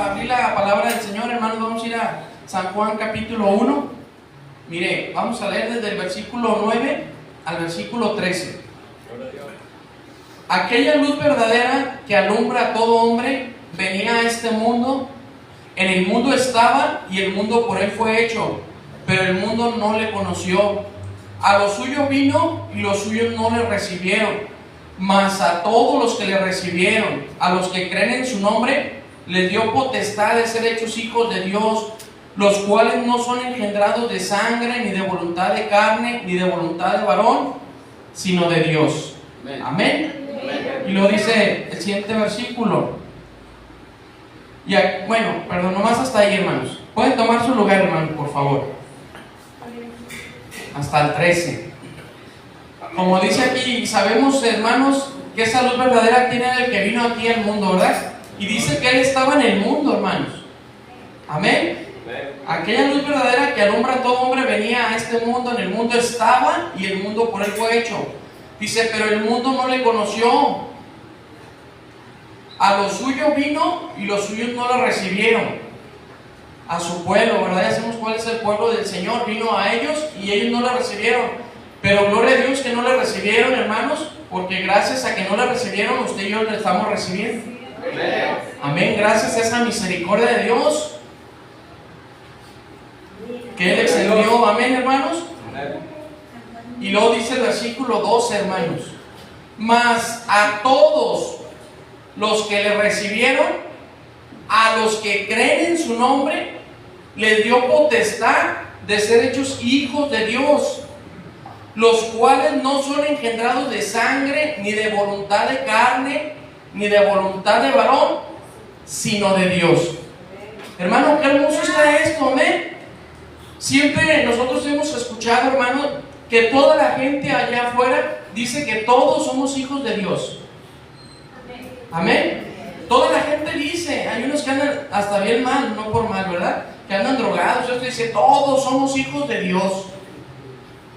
abrir la palabra del Señor, hermanos. Vamos a ir a San Juan capítulo 1. Mire, vamos a leer desde el versículo 9 al versículo 13. Aquella luz verdadera que alumbra a todo hombre venía a este mundo. En el mundo estaba y el mundo por él fue hecho, pero el mundo no le conoció. A lo suyo vino y los suyos no le recibieron. Mas a todos los que le recibieron, a los que creen en su nombre, les dio potestad de ser hechos hijos de Dios, los cuales no son engendrados de sangre, ni de voluntad de carne, ni de voluntad de varón, sino de Dios. Amén. Y lo dice el siguiente versículo. Bueno, perdón, nomás hasta ahí, hermanos. Pueden tomar su lugar, hermanos, por favor. Hasta el 13. Como dice aquí, sabemos, hermanos, que esa luz verdadera tiene el que vino aquí al mundo, ¿verdad? Y dice que Él estaba en el mundo, hermanos. Amén. Aquella luz verdadera que alumbra a todo hombre venía a este mundo. En el mundo estaba y el mundo por Él fue hecho. Dice, pero el mundo no le conoció. A lo suyo vino y los suyos no lo recibieron. A su pueblo, ¿verdad? Ya sabemos cuál es el pueblo del Señor. Vino a ellos y ellos no lo recibieron. Pero gloria a Dios que no le recibieron, hermanos, porque gracias a que no le recibieron, usted y yo le estamos recibiendo. Amén. Amén. Gracias a esa misericordia de Dios que Él extendió. Amén, hermanos. Y luego dice el versículo 12, hermanos. Mas a todos los que le recibieron, a los que creen en su nombre, les dio potestad de ser hechos hijos de Dios, los cuales no son engendrados de sangre, ni de voluntad de carne, ni de voluntad de varón, sino de Dios. Hermano, qué hermoso está esto, amén. Siempre nosotros hemos escuchado, hermano, que toda la gente allá afuera dice que todos somos hijos de Dios. Amén. Toda la gente dice, hay unos que andan hasta bien mal, no por mal, ¿verdad? Que andan drogados. Esto dice, todos somos hijos de Dios.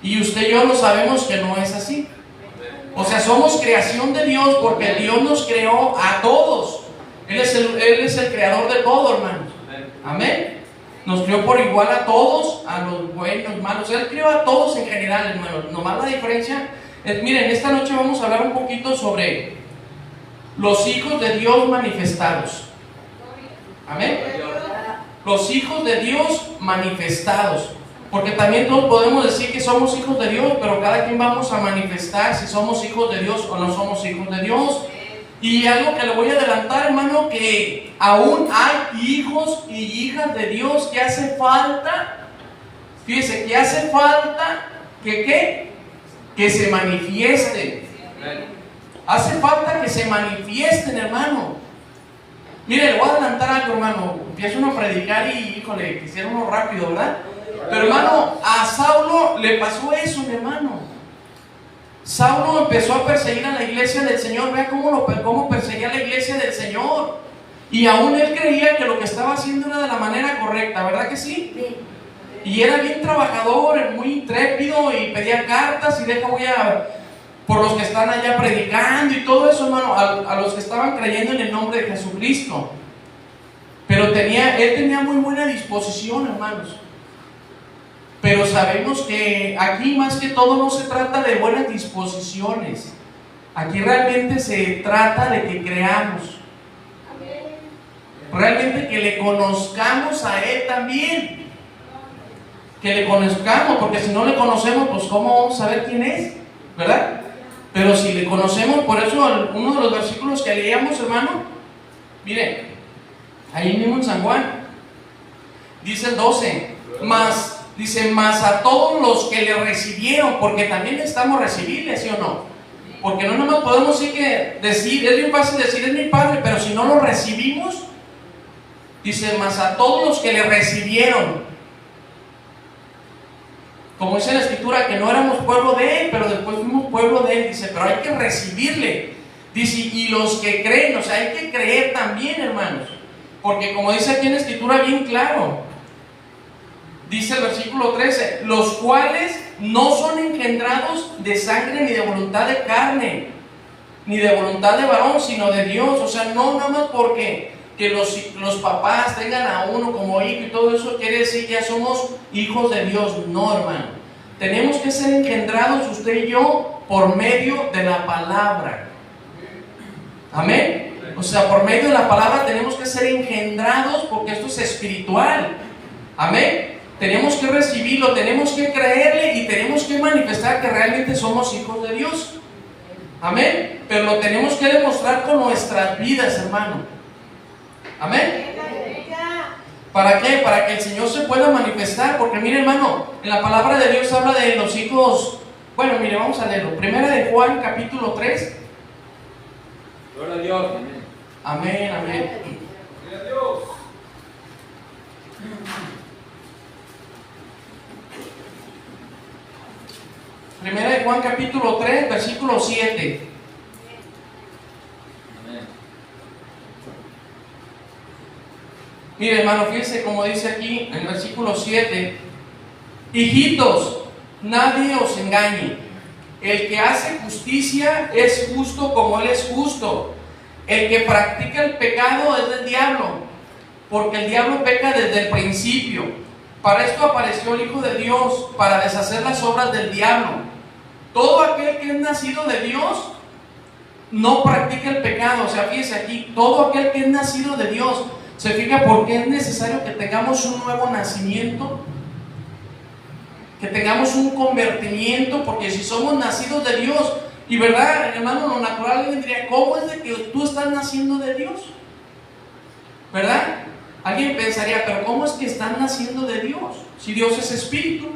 Y usted y yo lo sabemos que no es así. O sea, somos creación de Dios porque Dios nos creó a todos. Él es el creador de todo, hermanos. Amén. Nos creó por igual a todos, a los buenos, malos. Él creó a todos en general, hermanos. Nomás la diferencia es, miren, esta noche vamos a hablar un poquito sobre los hijos de Dios manifestados. Amén. Los hijos de Dios manifestados. Porque también todos podemos decir que somos hijos de Dios, pero cada quien vamos a manifestar si somos hijos de Dios o no somos hijos de Dios. Y algo que le voy a adelantar, hermano, que aún hay hijos y hijas de Dios que hace falta, fíjese, que hace falta que se manifiesten. Hace falta que se manifiesten, hermano. Mire, le voy a adelantar algo, hermano. Empieza uno a predicar y, híjole, quisiera uno rápido, ¿verdad? Pero, hermano, a Saulo le pasó eso, mi hermano. Saulo empezó a perseguir a la iglesia del Señor. Vea cómo perseguía a la iglesia del Señor. Y aún él creía que lo que estaba haciendo era de la manera correcta, ¿verdad que sí? Y era bien trabajador, muy intrépido, y pedía cartas y por los que están allá predicando y todo eso, hermano, a los que estaban creyendo en el nombre de Jesucristo. Pero él tenía muy buena disposición, hermanos. Pero sabemos que aquí más que todo no se trata de buenas disposiciones. Aquí realmente se trata de que creamos. Realmente que le conozcamos a Él también. Que le conozcamos, porque si no le conocemos, pues ¿cómo vamos a saber quién es? ¿Verdad? Pero si le conocemos, por eso uno de los versículos que leíamos, hermano, miren, ahí mismo en San Juan, dice el 12, mas a todos los que le recibieron, porque también necesitamos recibirle, ¿sí o no? Porque no nomás podemos decir, es bien fácil decir, es mi Padre, pero si no lo recibimos, dice, mas a todos los que le recibieron, como dice la Escritura, que no éramos pueblo de Él, pero después fuimos pueblo de Él, dice, pero hay que recibirle, dice, y los que creen, o sea, hay que creer también, hermanos, porque como dice aquí en la Escritura bien claro, dice el versículo 13, los cuales no son engendrados de sangre ni de voluntad de carne, ni de voluntad de varón, sino de Dios. O sea, no nada más porque que los papás tengan a uno como hijo y todo eso quiere decir que ya somos hijos de Dios. No, hermano. Tenemos que ser engendrados usted y yo por medio de la palabra. Amén. O sea, por medio de la palabra tenemos que ser engendrados porque esto es espiritual. Amén. Tenemos que recibirlo, tenemos que creerle y tenemos que manifestar que realmente somos hijos de Dios. Amén. Pero lo tenemos que demostrar con nuestras vidas, hermano. Amén. ¿Para qué? Para que el Señor se pueda manifestar. Porque mire, hermano, en la palabra de Dios habla de los hijos. Bueno, mire, vamos a leerlo. Primera de Juan, capítulo 3. Gloria a Dios. Amén, amén. Gloria a Dios. Primera de Juan, capítulo 3, versículo 7. Mire, hermano, fíjense como dice aquí en el versículo 7: hijitos, nadie os engañe. El que hace justicia es justo como Él es justo. El que practica el pecado es del diablo, porque el diablo peca desde el principio. Para esto apareció el Hijo de Dios, para deshacer las obras del diablo. Todo aquel que es nacido de Dios no practica el pecado. O sea, fíjense aquí, todo aquel que es nacido de Dios. ¿Se fija por qué es necesario que tengamos un nuevo nacimiento? Que tengamos un convertimiento, porque si somos nacidos de Dios, y verdad, hermano, lo natural alguien diría, ¿cómo es de que tú estás naciendo de Dios? ¿Verdad? Alguien pensaría, pero ¿cómo es que están naciendo de Dios? Si Dios es espíritu.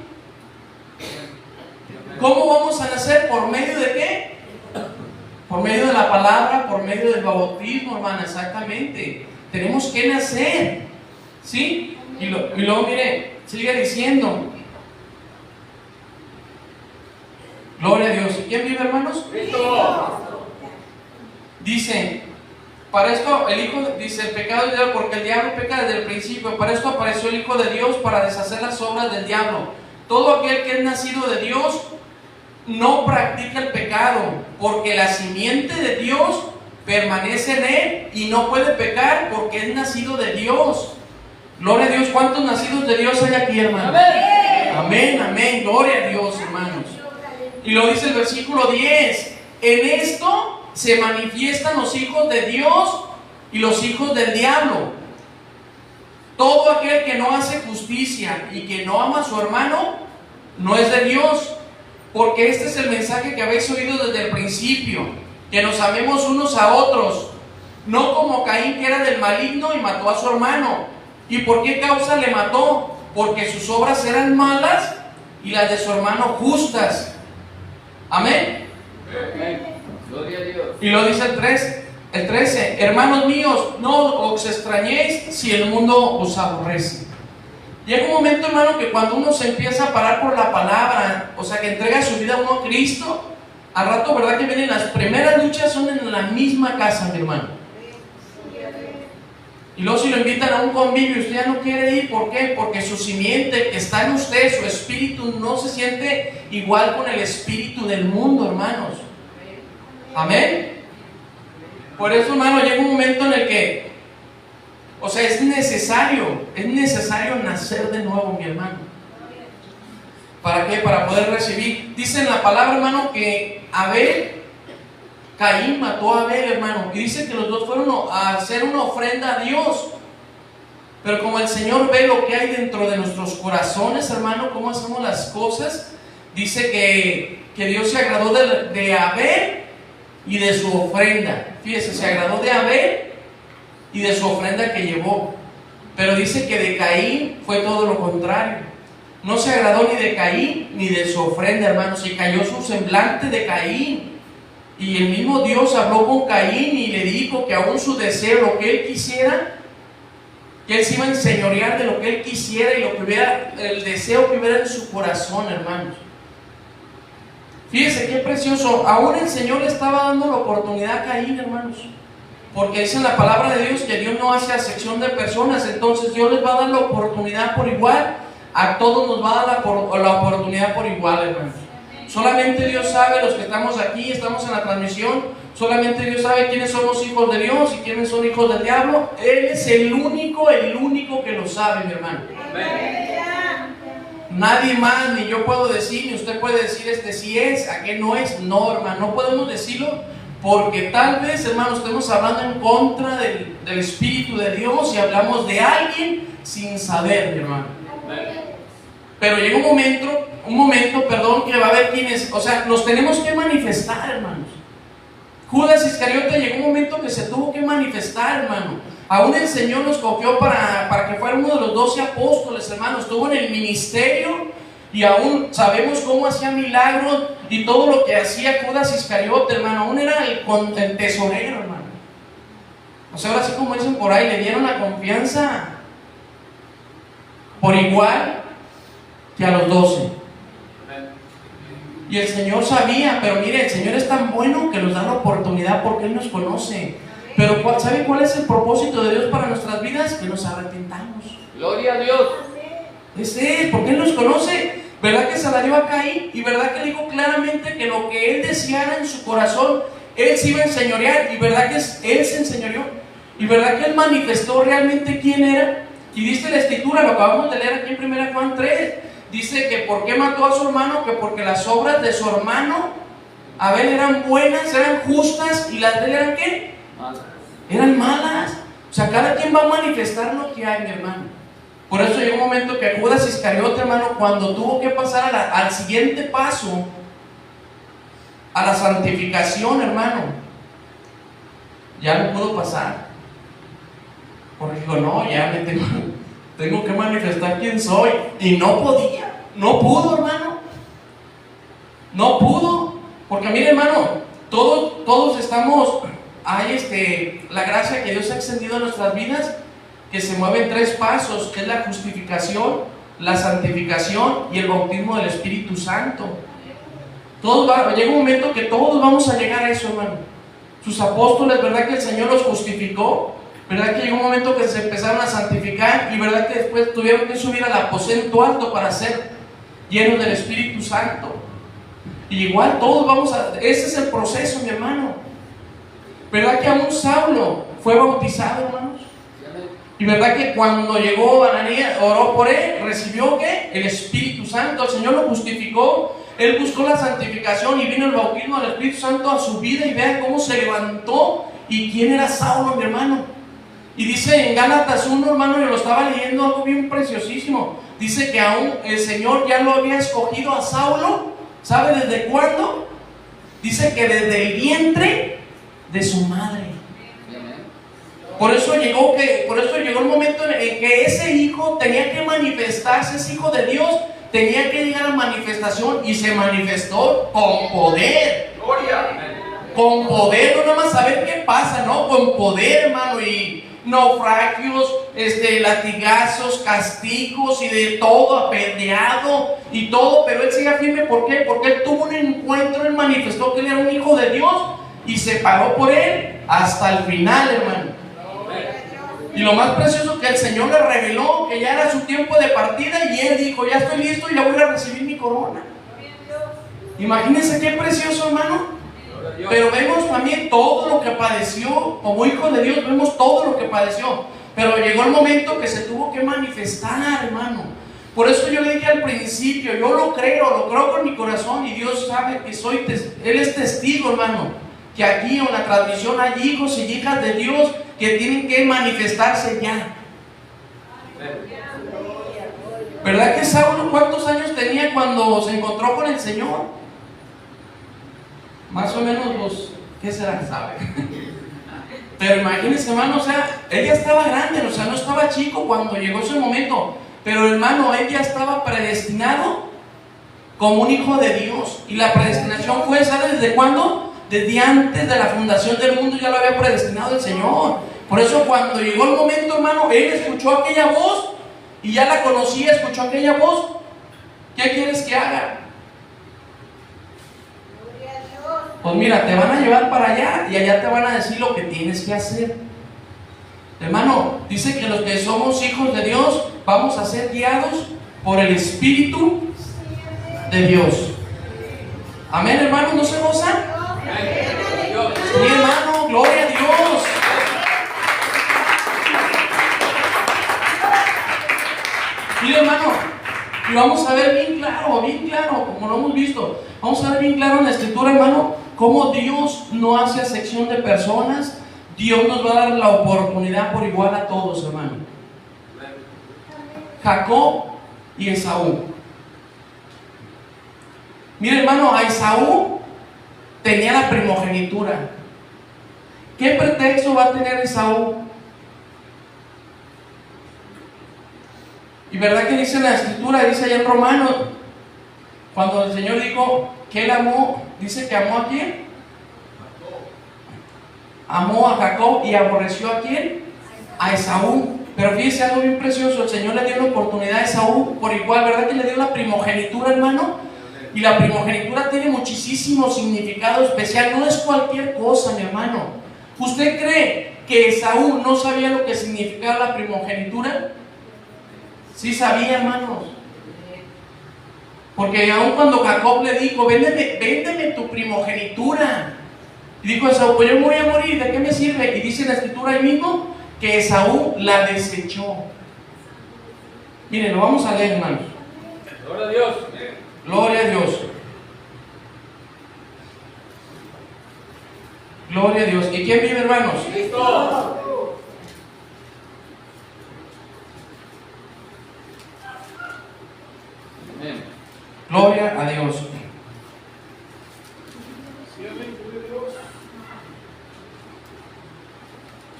¿Cómo vamos a nacer? ¿Por medio de qué? Por medio de la palabra, por medio del bautismo, hermana, exactamente. Tenemos que nacer, ¿sí? Y luego, mire, sigue diciendo. Gloria a Dios. ¿Quién vive, hermanos? Cristo. Dice, para esto el Hijo, dice, el pecado es del diablo, porque el diablo peca desde el principio. Para esto apareció el Hijo de Dios, para deshacer las obras del diablo. Todo aquel que es nacido de Dios no practica el pecado, porque la simiente de Dios permanece en él y no puede pecar porque es nacido de Dios. Gloria a Dios. ¿Cuántos nacidos de Dios hay aquí, hermano? Amén. Amén, amén. Gloria a Dios, hermanos. Y lo dice el versículo 10. En esto se manifiestan los hijos de Dios y los hijos del diablo. Todo aquel que no hace justicia y que no ama a su hermano no es de Dios. Porque este es el mensaje que habéis oído desde el principio, que nos amemos unos a otros, no como Caín, que era del maligno y mató a su hermano. ¿Y por qué causa le mató? Porque sus obras eran malas y las de su hermano justas. Amén. Amén. Gloria a Dios. Y lo dice el 13: hermanos míos, no os extrañéis si el mundo os aborrece. Llega un momento, hermano, que cuando uno se empieza a parar por la palabra, o sea, que entrega su vida uno a Cristo, al rato, ¿verdad? Que vienen las primeras luchas, son en la misma casa, mi hermano. Y luego si lo invitan a un convivio, usted ya no quiere ir. ¿Por qué? Porque su simiente que está en usted, su espíritu, no se siente igual con el espíritu del mundo, hermanos. Amén. Por eso, hermano, llega un momento en el que, o sea, es necesario nacer de nuevo, mi hermano. ¿Para qué? Para poder recibir. Dice en la palabra, hermano, que Caín mató a Abel, hermano. Y dice que los dos fueron a hacer una ofrenda a Dios. Pero como el Señor ve lo que hay dentro de nuestros corazones, hermano, cómo hacemos las cosas, dice que Dios se agradó de Abel y de su ofrenda. Fíjese, se agradó de Abel y de su ofrenda que llevó. Pero dice que de Caín fue todo lo contrario. No se agradó ni de Caín ni de su ofrenda, hermanos. Y cayó su semblante de Caín. Y el mismo Dios habló con Caín y le dijo que aún su deseo, lo que él quisiera, que él se iba a enseñorear de lo que él quisiera y lo que hubiera, el deseo que hubiera en su corazón, hermanos. Fíjese qué precioso. Aún el Señor le estaba dando la oportunidad a Caín, hermanos. Porque dice en la palabra de Dios que Dios no hace acepción de personas. Entonces Dios les va a dar la oportunidad por igual. A todos nos va a dar la oportunidad por igual, hermanos. Solamente Dios sabe, los que estamos aquí, estamos en la transmisión, solamente Dios sabe quiénes somos hijos de Dios y quiénes son hijos del diablo. Él es el único que lo sabe, mi hermano. Nadie más, ni yo puedo decir, ni usted puede decir sí es, aquel no es. No, hermano, no podemos decirlo porque tal vez, hermano, estemos hablando en contra del Espíritu de Dios y hablamos de alguien sin saber, mi hermano. Pero llega un momento, que va a haber quienes, o sea, nos tenemos que manifestar, hermanos. Judas Iscariote llegó un momento que se tuvo que manifestar, hermano. Aún el Señor lo escogió para que fuera uno de los 12 apóstoles, hermanos. Estuvo en el ministerio y aún sabemos cómo hacía milagros y todo lo que hacía Judas Iscariote, hermano. Aún era el tesorero, hermano. O sea, ahora sí, como dicen por ahí, le dieron la confianza por igual que a los 12. Y el Señor sabía, pero mire, el Señor es tan bueno que nos da la oportunidad porque Él nos conoce. Pero ¿sabe cuál es el propósito de Dios para nuestras vidas? Que nos arrepentamos. Gloria a Dios. Ese es, porque Él nos conoce. ¿Verdad que se la dio a Caín? Y verdad que dijo claramente que lo que él deseara en su corazón, Él se iba a enseñorear. Y verdad que Él se enseñoreó. Y verdad que Él manifestó realmente quién era. Y dice la Escritura, lo acabamos de leer aquí en 1 Juan 3. Dice que por qué mató a su hermano, que porque las obras de su hermano Abel eran buenas, eran justas, y las de él eran ¿qué? Eran malas. O sea, cada quien va a manifestar lo que hay, mi hermano. Por eso llegó un momento que Judas Iscariote, hermano, cuando tuvo que pasar al siguiente paso, a la santificación, hermano, ya no pudo pasar. Porque dijo, no, ya me tengo que manifestar quién soy. Y no podía, no pudo, hermano. No pudo. Porque mire, hermano, todos estamos, hay la gracia que Dios ha extendido en nuestras vidas, que se mueve en 3 pasos, que es la justificación, la santificación y el bautismo del Espíritu Santo. Llega un momento que todos vamos a llegar a eso, hermano. Sus apóstoles, ¿verdad que el Señor los justificó? ¿Verdad que llegó un momento que se empezaron a santificar? Y ¿verdad que después tuvieron que subir al aposento alto para ser llenos del Espíritu Santo? Y igual todos ese es el proceso, mi hermano. ¿Verdad que aún Saulo fue bautizado, hermanos? Y verdad que cuando llegó Ananías, oró por él, recibió ¿qué? El Espíritu Santo. El Señor lo justificó. Él buscó la santificación y vino el bautismo del Espíritu Santo a su vida. Y vean cómo se levantó. ¿Y quién era Saulo, mi hermano? Y dice en Gálatas 1, hermano, yo lo estaba leyendo, algo bien preciosísimo. Dice que aún el Señor ya lo había escogido a Saulo. ¿Sabe desde cuándo? Dice que desde el vientre de su madre. Por eso llegó el momento en que ese hijo tenía que manifestarse, ese hijo de Dios tenía que llegar a la manifestación, y se manifestó con poder. Gloria. Con poder, no nada más saber qué pasa, ¿no? Con poder, hermano, y naufragios, latigazos, castigos y de todo, apedreado y todo, pero él sigue firme. ¿Por qué? Porque él tuvo un encuentro, él manifestó que él era un hijo de Dios y se paró por él hasta el final, hermano. Y lo más precioso, que el Señor le reveló que ya era su tiempo de partida, y él dijo, ya estoy listo y ya voy a recibir mi corona. Imagínense qué precioso, hermano. Pero vemos también todo lo que padeció, como hijo de Dios, vemos todo lo que padeció. Pero llegó el momento que se tuvo que manifestar, hermano. Por eso yo le dije al principio, yo lo creo con mi corazón, y Dios sabe que Él es testigo, hermano, que aquí en la transmisión hay hijos y hijas de Dios que tienen que manifestarse ya. ¿Verdad que Saulo cuántos años tenía cuando se encontró con el Señor? Más o menos ¿qué será? ¿Sabe? Pero imagínense, hermano, o sea, él ya estaba grande, o sea, no estaba chico cuando llegó ese momento. Pero hermano, él ya estaba predestinado como un hijo de Dios. Y la predestinación fue, ¿sabe desde cuándo? Desde antes de la fundación del mundo ya lo había predestinado el Señor. Por eso cuando llegó el momento, hermano, él escuchó aquella voz y ya la conocía, escuchó aquella voz. ¿Qué quieres que haga? Pues mira, te van a llevar para allá y allá te van a decir lo que tienes que hacer. Hermano, dice que los que somos hijos de Dios vamos a ser guiados por el Espíritu de Dios. Amén, hermanos, ¿no se gozan? Sí, hermano, gloria a Dios. Mire, hermano, y vamos a ver bien claro, como lo hemos visto, vamos a ver bien claro en la Escritura, hermano, cómo Dios no hace acepción de personas. Dios nos va a dar la oportunidad por igual a todos, hermano. Jacob y Esaú. Mire, hermano, a Esaú tenía la primogenitura. ¿Qué pretexto va a tener Esaú? Y verdad que dice en la Escritura, dice allá en Romanos, cuando el Señor dijo que Él amó, dice que amó a quién? Amó a Jacob y aborreció a quién? A Esaú. Pero fíjese algo bien precioso, el Señor le dio la oportunidad a Esaú por igual, ¿verdad que le dio la primogenitura, hermano? Y la primogenitura tiene muchísimo significado especial, no es cualquier cosa, mi hermano. ¿Usted cree que Esaú no sabía lo que significaba la primogenitura? Sí sabía, hermanos. Porque aun cuando Jacob le dijo, véndeme tu primogenitura, y dijo Esaú, pues yo me voy a morir, ¿de qué me sirve? Y dice en la Escritura ahí mismo que Esaú la desechó. Miren, lo vamos a leer, hermanos. Gloria a Dios. Gloria a Dios. Gloria a Dios. ¿Y quién vive, hermanos? Cristo. Amén. Gloria a Dios.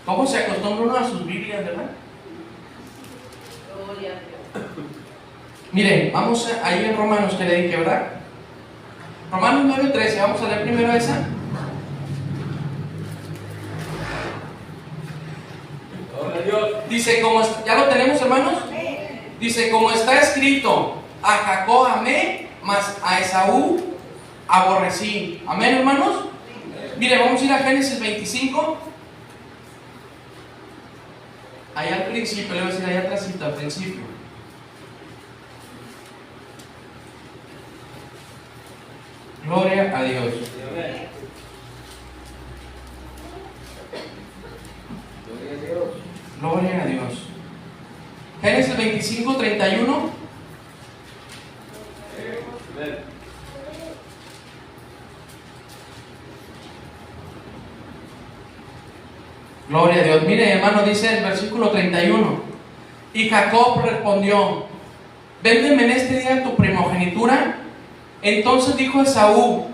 ¿Cómo se acostumbra uno a sus Biblias, verdad? Gloria a Dios. Miren, vamos ahí en Romanos que le dije, ¿verdad? Romanos 9:13, vamos a leer primero esa. Gloria a Dios. Dice, ¿ya lo tenemos, hermanos? Dice, como está escrito, a Jacob amé, mas a Esaú aborrecí. Amén, hermanos. Miren, vamos a ir a Génesis 25. Allá al principio, le voy a decir allá atrásito, al principio. Gloria a Dios. Amén. Gloria a Dios. Gloria a Dios. Génesis 25, 31. Amén. Gloria a Dios. Mire, hermano, dice el versículo 31. Y Jacob respondió, véndeme en este día tu primogenitura. Entonces dijo Esaú,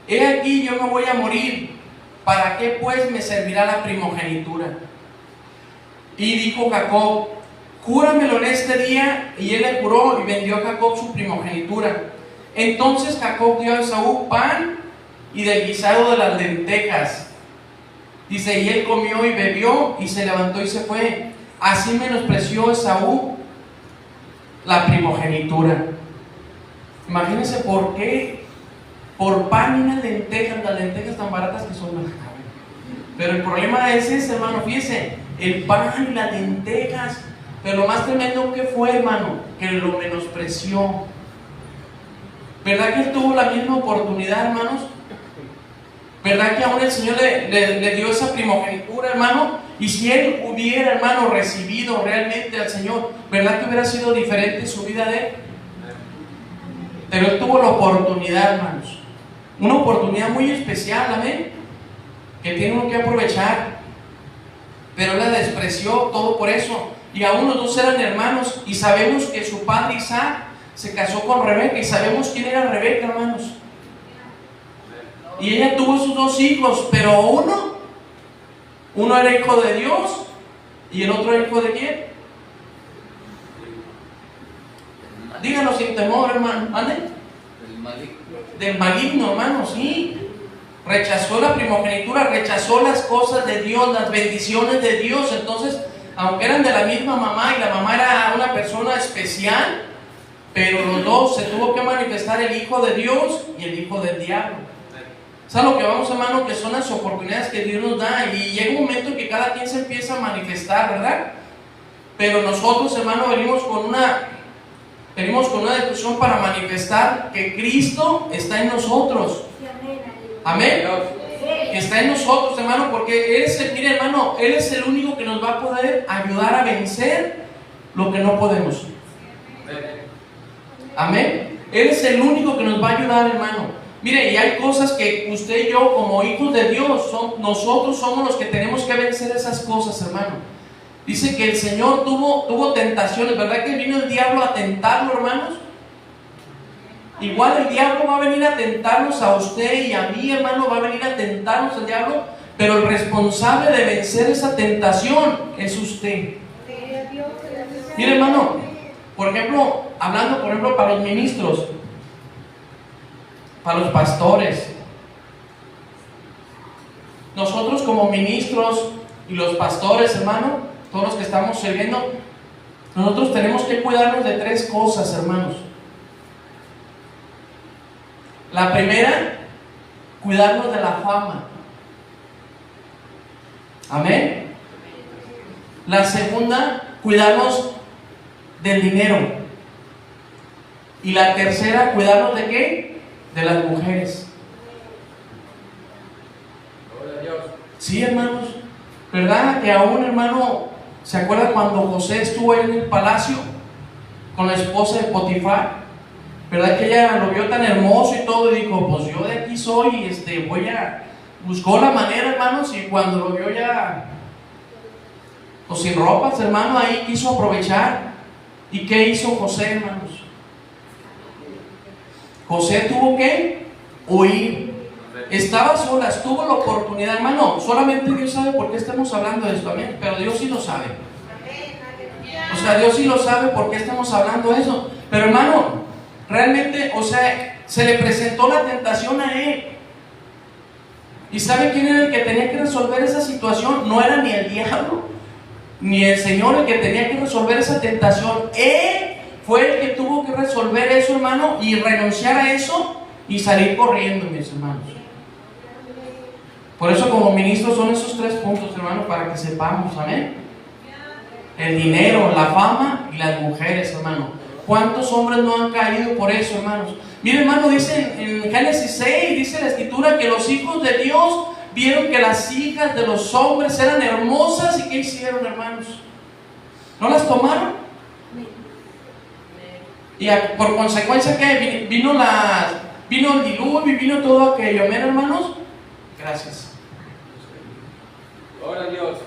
he aquí yo me voy a morir, ¿para qué pues me servirá la primogenitura? Y dijo Jacob, júramelo en este día. Y él le juró y vendió a Jacob su primogenitura. Entonces Jacob dio a Esaú pan y del guisado de las lentejas. Dice, y él comió y bebió y se levantó y se fue. Así menospreció Esaú la primogenitura. Imagínense por qué. Por pan y unas lentejas, las lentejas tan baratas que son. Pero el problema es ese, hermano, fíjese, el pan y las lentejas. Pero lo más tremendo que fue, hermano, que lo menospreció. ¿Verdad que él tuvo la misma oportunidad, hermanos? ¿Verdad que aún el Señor le dio esa primogenitura, hermano? Y si él hubiera, hermano, recibido realmente al Señor, ¿verdad que hubiera sido diferente su vida de él? Pero él tuvo la oportunidad, hermanos. Una oportunidad muy especial, amén, que tiene uno que aprovechar. Pero él la despreció todo por eso. Y aún los dos eran hermanos. Y sabemos que su padre Isaac se casó con Rebeca. Y sabemos quién era Rebeca, hermanos. Y ella tuvo sus dos hijos, pero uno era hijo de Dios y el otro era hijo de quién. Díganlo sin temor, hermano. ¿Ande? El maligno. Del maligno, hermano, sí. Rechazó la primogenitura, rechazó las cosas de Dios, las bendiciones de Dios. Entonces, aunque eran de la misma mamá y la mamá era una persona especial, pero los dos se tuvo que manifestar el hijo de Dios y el hijo del diablo. ¿Sabes lo que vamos, hermano? Que son las oportunidades que Dios nos da. Y llega un momento en que cada quien se empieza a manifestar, ¿verdad? Pero nosotros, hermano, venimos con una discusión para manifestar que Cristo está en nosotros. Amén. Que está en nosotros, hermano, porque Él es el, mire, hermano, Él es el único que nos va a poder ayudar a vencer lo que no podemos. Amén. Él es el único que nos va a ayudar, hermano. Mire, y hay cosas que usted y yo, como hijos de Dios, nosotros somos los que tenemos que vencer esas cosas, hermano. Dice que el Señor tuvo tentaciones, ¿verdad que vino el diablo a tentarlo, hermanos? Igual el diablo va a venir a tentarnos a usted y a mí, hermano, va a venir a tentarnos el diablo, pero el responsable de vencer esa tentación es usted. Mire, hermano, por ejemplo, hablando, por ejemplo, para los ministros, para los pastores, nosotros como ministros y los pastores, hermano, todos los que estamos sirviendo, nosotros tenemos que cuidarnos de tres cosas, hermanos. La primera, cuidarnos de la fama. Amén. La segunda, cuidarnos del dinero. Y la tercera, cuidarnos de ¿qué? De las mujeres. Gloria a Dios. Sí, hermanos. ¿Verdad que aún, hermano, se acuerda cuando José estuvo en el palacio con la esposa de Potifar? ¿Verdad que ella lo vio tan hermoso y todo? Y dijo, pues yo de aquí soy, buscó la manera, hermanos, y cuando lo vio ya, pues sin ropas, hermano, ahí quiso aprovechar. ¿Y qué hizo José, hermanos? José tuvo que huir. Estaba solas, tuvo la oportunidad, hermano. Solamente Dios sabe por qué estamos hablando de esto, amén. Pero Dios sí lo sabe. O sea, Dios sí lo sabe por qué estamos hablando de eso. Pero, hermano, realmente, o sea, se le presentó la tentación a él. ¿Y sabe quién era el que tenía que resolver esa situación? No era ni el diablo, ni el Señor el que tenía que resolver esa tentación. Él fue el que tuvo que resolver eso, hermano, y renunciar a eso y salir corriendo, mis hermanos. Por eso, como ministros, son esos tres puntos, hermano, para que sepamos, amén. El dinero, la fama y las mujeres, hermano. ¿Cuántos hombres no han caído por eso, hermanos? Mire, hermano, dice en Génesis 6, dice la Escritura que los hijos de Dios vieron que las hijas de los hombres eran hermosas. ¿Y qué hicieron, hermanos? ¿No las tomaron? Y por consecuencia, ¿qué? Vino el diluvio y vino todo aquello. Amén, hermanos. Gracias. Gloria a Dios.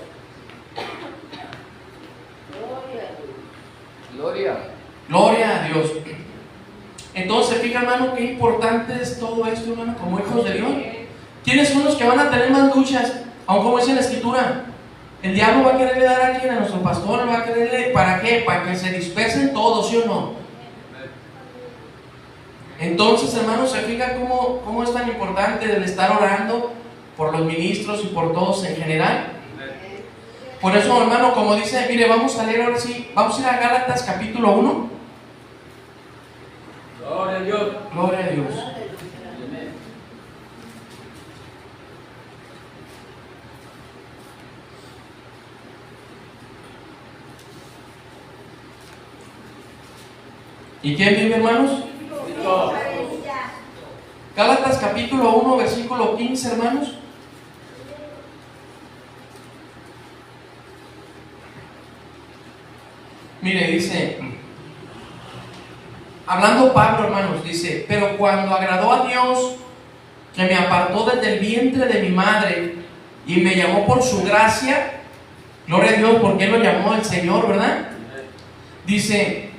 Gloria. Gloria a Dios. Entonces, fija, hermano, qué importante es todo esto, hermano, como hijos de Dios. ¿Quiénes son los que van a tener más luchas? Aun como dice la Escritura, el diablo va a quererle dar a quien, a nuestro pastor, va a quererle, ¿para qué? Para que se dispersen todos, ¿sí o no? Entonces, hermano, se fija cómo es tan importante el estar orando por los ministros y por todos en general. Por eso, hermano, como dice, mire, vamos a leer ahora sí, vamos a ir a Gálatas capítulo 1. Gloria a Dios. Gloria a Dios. ¿Y quién vive, hermanos? Gálatas capítulo 1, versículo 15, hermanos. Mire, dice, hablando Pablo, hermanos, dice, pero cuando agradó a Dios, que me apartó desde el vientre de mi madre y me llamó por su gracia, gloria a Dios, porque Él lo llamó el Señor, ¿verdad? Dice,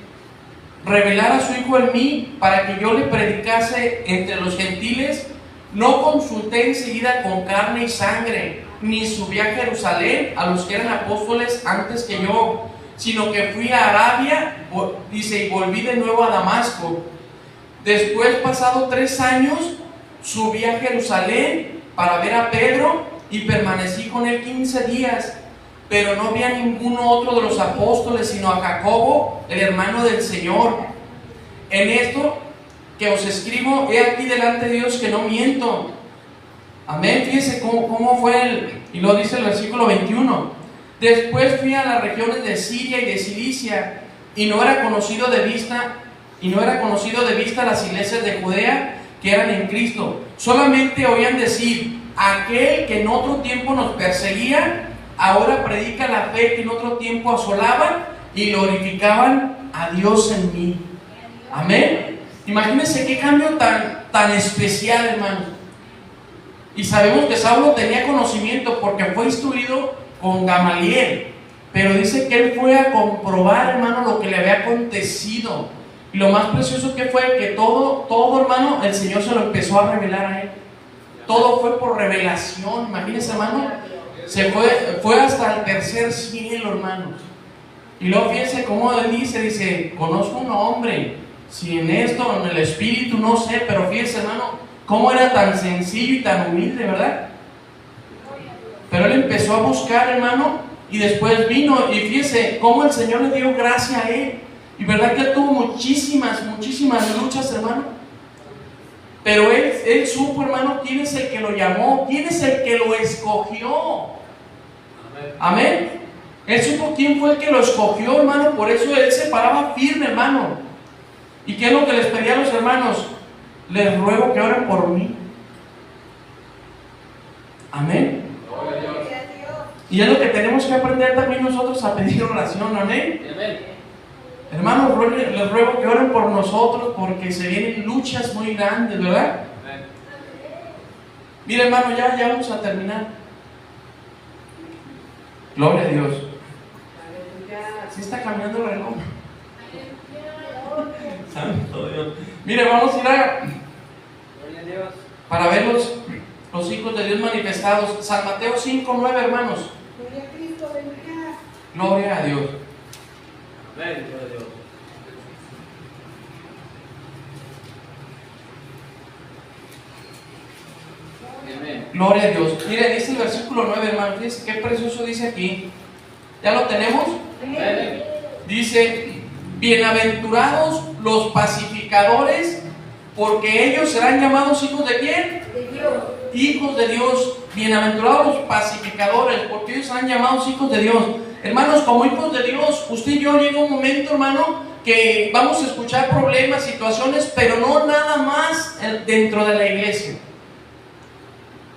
revelar a su Hijo en mí para que yo le predicase entre los gentiles. No consulté enseguida con carne y sangre, ni subí a Jerusalén a los que eran apóstoles antes que yo, sino que fui a Arabia, dice, y volví de nuevo a Damasco. Después, pasado 3 años, subí a Jerusalén para ver a Pedro y permanecí con él 15 días. Pero no vi a ninguno otro de los apóstoles, sino a Jacobo, el hermano del Señor. En esto que os escribo, he aquí delante de Dios que no miento. Amén. Fíjese cómo fue y lo dice el versículo 21. Después fui a las regiones de Siria y de Cilicia, y no era conocido de vista las iglesias de Judea que eran en Cristo. solamente oían decir: aquel que en otro tiempo nos perseguía, ahora predica la fe que en otro tiempo asolaba, y glorificaban a Dios en mí. Amén. Imagínense qué cambio tan especial, hermanos. Y sabemos que Saulo tenía conocimiento porque fue instruido con Gamaliel, pero dice que él fue a comprobar, hermano, lo que le había acontecido. Y lo más precioso que fue que todo, hermano, el Señor se lo empezó a revelar a él. Todo fue por revelación. Imagínense, hermano, fue hasta el tercer cielo, hermanos. Y luego fíjense cómo él dice, conozco un hombre, si en esto, en el espíritu, no sé, pero fíjense, hermano, cómo era tan sencillo y tan humilde, ¿verdad? Pero él empezó a buscar, hermano, y después vino, y fíjense cómo el Señor le dio gracia a él. Y verdad que tuvo muchísimas luchas, hermano. Pero él supo, hermano, quién es el que lo llamó, quién es el que lo escogió. Amén. Él supo quién fue el que lo escogió, hermano. Por eso él se paraba firme, hermano. ¿Y qué es lo que les pedía a los hermanos? Les ruego que oren por mí. Amén. Y es lo que tenemos que aprender también nosotros, a pedir oración. Amén. Hermanos, les ruego que oren por nosotros, porque se vienen luchas muy grandes, ¿verdad? Mira, hermano, ya vamos a terminar. Gloria a Dios. ¿Sí está cambiando el reloj? Santo Dios. Mire, vamos a ir para ver los hijos de Dios manifestados. San Mateo 5:9, hermanos. Gloria a Dios. Amén, gloria a Dios. Amén. Gloria a Dios. Mire, dice el versículo 9, hermano. Fíjense qué precioso dice aquí. ¿Ya lo tenemos? Amén. Dice: bienaventurados los pacificadores, porque ellos serán llamados hijos de ¿quién? De Dios. Hijos de Dios. Bienaventurados los pacificadores, porque ellos serán llamados hijos de Dios. Hermanos, como hijos de Dios, usted y yo llega un momento, hermano, que vamos a escuchar problemas, situaciones, pero no nada más dentro de la iglesia.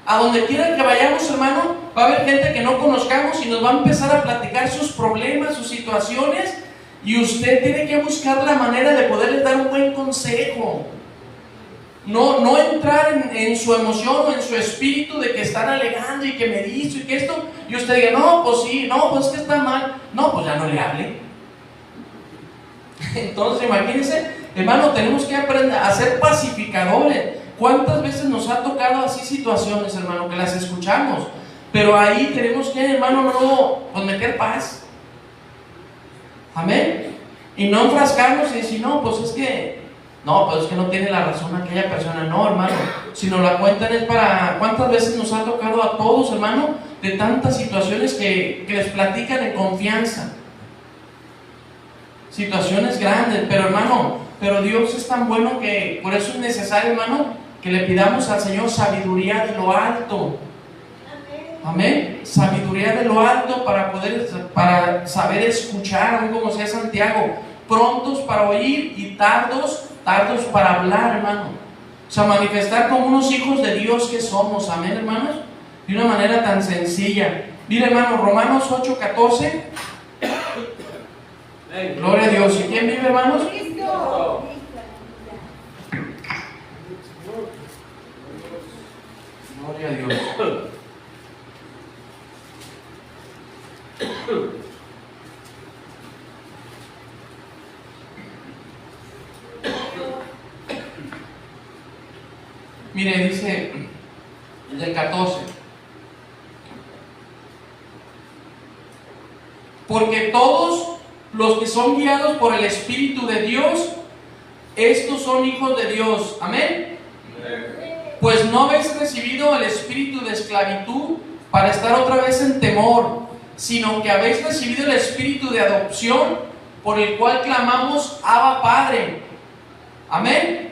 A donde quiera que vayamos, hermano, va a haber gente que no conozcamos y nos va a empezar a platicar sus problemas, sus situaciones, y usted tiene que buscar la manera de poderles dar un buen consejo. No entrar en su emoción o en su espíritu de que están alegando y que me dice y que esto, y usted diga: no, pues sí, no, pues que está mal, no, pues ya no le hable. Entonces, imagínense, hermano, tenemos que aprender a ser pacificadores. ¿Cuántas veces nos ha tocado así situaciones, hermano, que las escuchamos? Pero ahí tenemos que, hermano, no, pues meter paz. Amén. Y no enfrascarnos y decir: no, pues es que no tiene la razón aquella persona. No, hermano, si nos la cuentan es para... ¿Cuántas veces nos ha tocado a todos, hermano, de tantas situaciones que les platican en confianza? Situaciones grandes, pero hermano, pero Dios es tan bueno que por eso es necesario, hermano, que le pidamos al Señor sabiduría de lo alto. Amén. Sabiduría de lo alto para saber escuchar, como sea Santiago, prontos para oír y tardos para hablar, hermano. O sea, manifestar como unos hijos de Dios que somos. Amén, hermanos. De una manera tan sencilla. Mira, hermano, Romanos 8:14. Gloria a Dios. ¿Y quién vive, hermanos? Gloria a Dios. Mire, dice el 14: porque todos los que son guiados por el Espíritu de Dios, estos son hijos de Dios. Amén. Pues no habéis recibido el espíritu de esclavitud para estar otra vez en temor, sino que habéis recibido el espíritu de adopción, por el cual clamamos: Abba, Padre. Amén.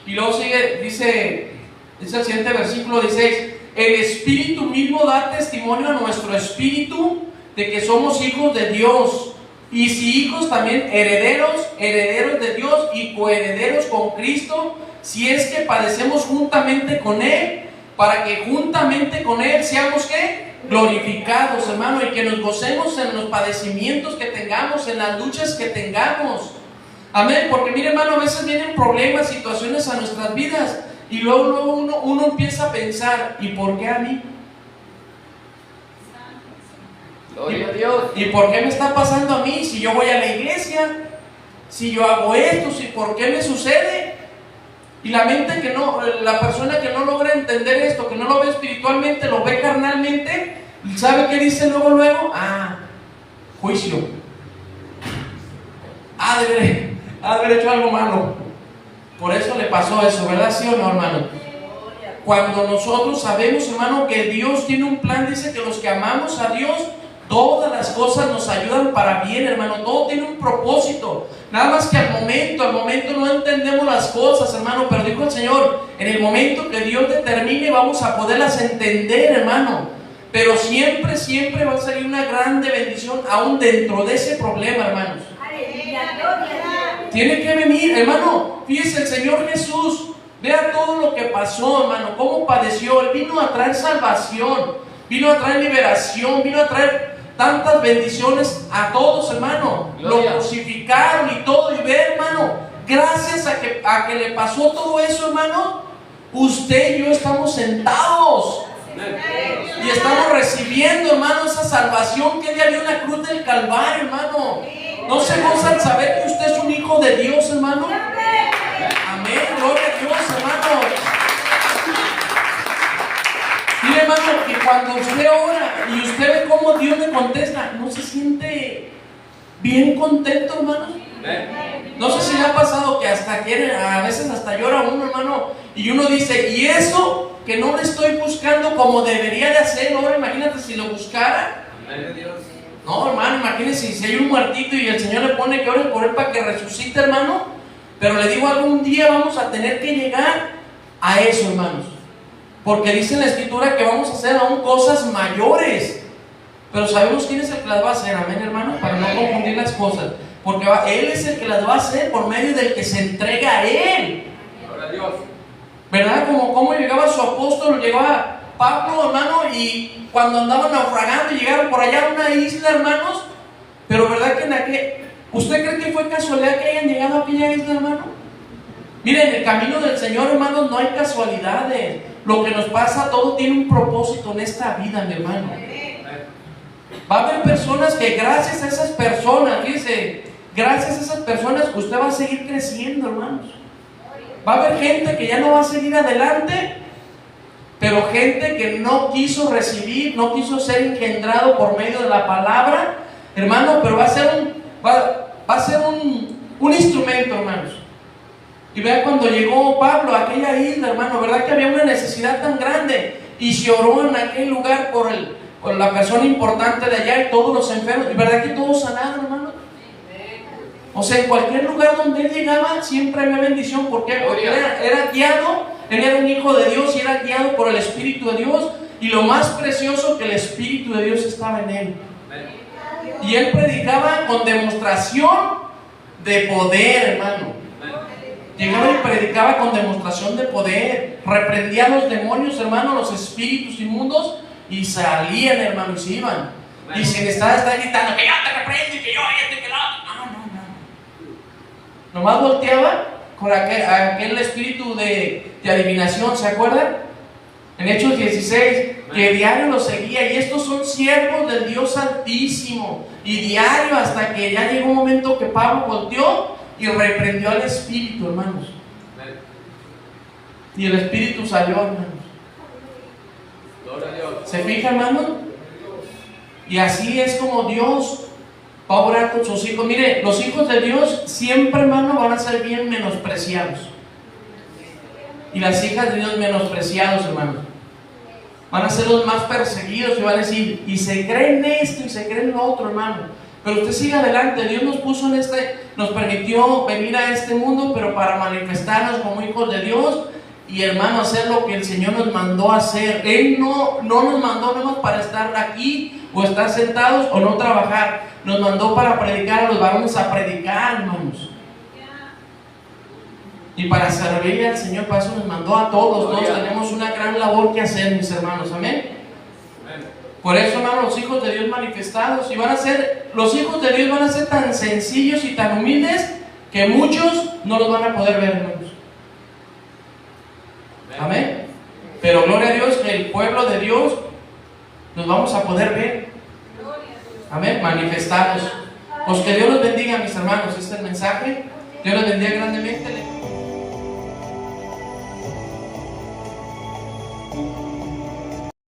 Y luego sigue, dice el siguiente versículo 16: el Espíritu mismo da testimonio a nuestro espíritu de que somos hijos de Dios. Y si hijos también, herederos, herederos de Dios y coherederos con Cristo, si es que padecemos juntamente con Él, para que juntamente con Él seamos, ¿qué? Glorificados, hermano, y que nos gocemos en los padecimientos que tengamos, en las luchas que tengamos. Amén, porque mire, hermano, a veces vienen problemas, situaciones a nuestras vidas, y luego uno empieza a pensar, ¿y por qué a mí? Gloria a Dios. ¿Y por qué me está pasando a mí? Si yo voy a la iglesia, si yo hago esto, si ¿por qué me sucede? Y la mente que no, la persona que no logra entender esto, que no lo ve espiritualmente, lo ve carnalmente, ¿sabe qué dice luego? Juicio. De haber hecho algo malo. Por eso le pasó eso, ¿verdad? ¿Sí o no, hermano? Cuando nosotros sabemos, hermano, que Dios tiene un plan, dice que los que amamos a Dios, todas las cosas nos ayudan para bien, hermano. Todo tiene un propósito. Nada más que al momento no entendemos las cosas, hermano. Pero dijo el Señor, en el momento que Dios determine, vamos a poderlas entender, hermano. Pero siempre va a salir una grande bendición, aún dentro de ese problema, hermanos. Tiene que venir, hermano. Fíjese, el Señor Jesús, vea todo lo que pasó, hermano, cómo padeció. Él vino a traer salvación, vino a traer liberación, vino a traer tantas bendiciones a todos, hermano. Gloria. Lo crucificaron y todo, y ve, hermano, gracias a que le pasó todo eso, hermano, usted y yo estamos sentados y estamos recibiendo, hermano, esa salvación que Él dio en la cruz del Calvario, hermano. ¿No se goza al saber que usted es un hijo de Dios, hermano? Amén, gloria a Dios, hermano. Mire, hermano, que cuando usted ora y usted ve cómo Dios le contesta, ¿no se siente bien contento, hermano? No sé si le ha pasado que hasta quiere, a veces hasta llora uno, hermano, y uno dice, ¿y eso que no le estoy buscando como debería de hacer? Ahora imagínate si lo buscara. No, hermano, imagínese si hay un muertito y el Señor le pone que ore por él para que resucite, hermano. Pero le digo, algún día vamos a tener que llegar a eso, hermanos. Porque dice en la Escritura que vamos a hacer aún cosas mayores. Pero sabemos quién es el que las va a hacer, amén, hermano, para no confundir las cosas. Porque Él es el que las va a hacer por medio del que se entrega a Él. Gloria a Dios. ¿Verdad? Como llegaba su apóstol, llegaba Pablo, hermano, y cuando andaban naufragando y llegaron por allá a una isla, hermanos. Pero ¿verdad que ¿usted cree que fue casualidad que hayan llegado a aquella isla, hermano? Miren, en el camino del Señor, hermanos, no hay casualidades. Lo que nos pasa, todo tiene un propósito en esta vida, mi hermano. Va a haber personas que gracias a esas personas, fíjense, gracias a esas personas usted va a seguir creciendo, hermanos. Va a haber gente que ya no va a seguir adelante, pero gente que no quiso recibir, no quiso ser engendrado por medio de la palabra, hermano, pero va a ser un instrumento, hermanos. Y vean cuando llegó Pablo a aquella isla, hermano, ¿verdad que había una necesidad tan grande? Y se oró en aquel lugar por la persona importante de allá y todos los enfermos. ¿Y verdad que todos sanaron, hermano? O sea, en cualquier lugar donde él llegaba, siempre había bendición. ¿Por qué? Porque era guiado, él era un hijo de Dios y era guiado por el Espíritu de Dios. Y lo más precioso, que el Espíritu de Dios estaba en él. Y él predicaba con demostración de poder, hermano. Llegaba y predicaba con demostración de poder. Reprendía a los demonios, hermano, los espíritus inmundos, y salían, hermano, y se iban. Y sin estar gritando que yo te reprendo y que yo este que no. Nomás volteaba con aquel espíritu de adivinación, ¿se acuerdan? En Hechos 16, que diario los seguía. Y estos son siervos del Dios Altísimo. Y diario, hasta que ya llegó un momento que Pablo volteó y reprendió al espíritu, hermanos. Y el espíritu salió, hermanos. ¿Se fija, hermano? Y así es como Dios va a orar con sus hijos. Mire, los hijos de Dios siempre, hermano, van a ser bien menospreciados. Y las hijas de Dios menospreciados, hermano. Van a ser los más perseguidos y van a decir, y se creen esto y se creen lo otro, hermano. Pero usted sigue adelante. Dios nos puso nos permitió venir a este mundo, pero para manifestarnos como hijos de Dios. y hermano, hacer lo que el Señor nos mandó a hacer. Él no nos mandó nomás para estar aquí o estar sentados o no trabajar. Nos mandó para predicar a los varones, a predicar, hermanos. Y para servirle al Señor, para eso nos mandó a todos. Todos tenemos una gran labor que hacer, mis hermanos. Amén. Por eso, hermanos, los hijos de Dios manifestados, y van a ser, los hijos de Dios van a ser tan sencillos y tan humildes que muchos no los van a poder ver, hermanos. Amén. Pero gloria a Dios, que el pueblo de Dios nos vamos a poder ver. Amén. Manifestados. Pues que Dios los bendiga, mis hermanos. Este es el mensaje. Dios los bendiga grandemente.